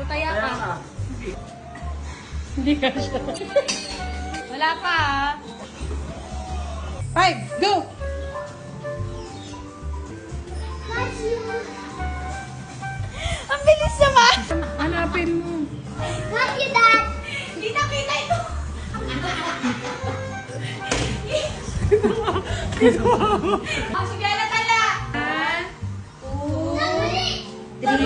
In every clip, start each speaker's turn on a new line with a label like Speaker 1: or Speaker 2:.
Speaker 1: Tutaya ka. Hindi ka siya. Wala pa ah. 5, go! Ang bilis naman! Hanapin mo.
Speaker 2: Love you, Dad.
Speaker 1: Hindi nakita ito. Oh, sige, tala. 1, 2, 3.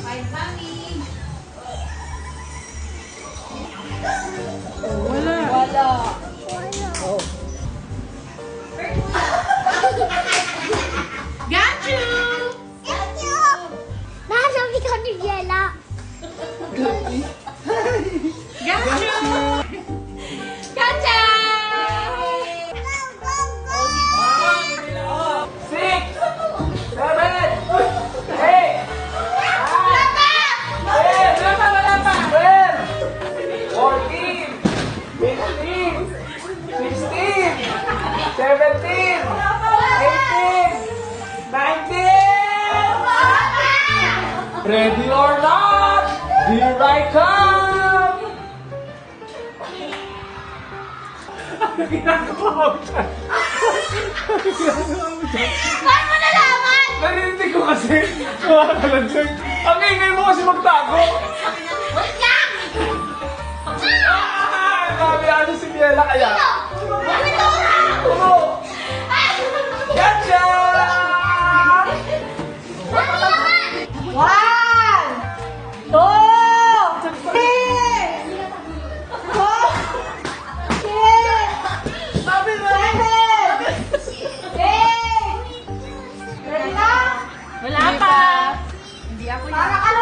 Speaker 1: 5, mami.
Speaker 3: Wala.
Speaker 1: Wala.
Speaker 3: Oh.
Speaker 1: Got you!
Speaker 2: Thank you. Nasabi ko ni Yela.
Speaker 1: Got you! Gotcha!
Speaker 4: Ready or not, here I come! Ano ginagawa mo dyan? Ano ginagawa mo dyan?
Speaker 1: Paano mo nalaman?
Speaker 4: Narinig ko kasi, kumakalandag. Ang ingay mo kasi magtago!
Speaker 1: Wait lang!
Speaker 4: Ah! Sabi ano si Biela kaya?
Speaker 1: Ito!
Speaker 4: Tumo! Gotcha!
Speaker 1: 1, 2, 3!
Speaker 4: Sabi mo!
Speaker 1: 7! 8! Ready na? Wala pa! Hindi ako yun. Para ka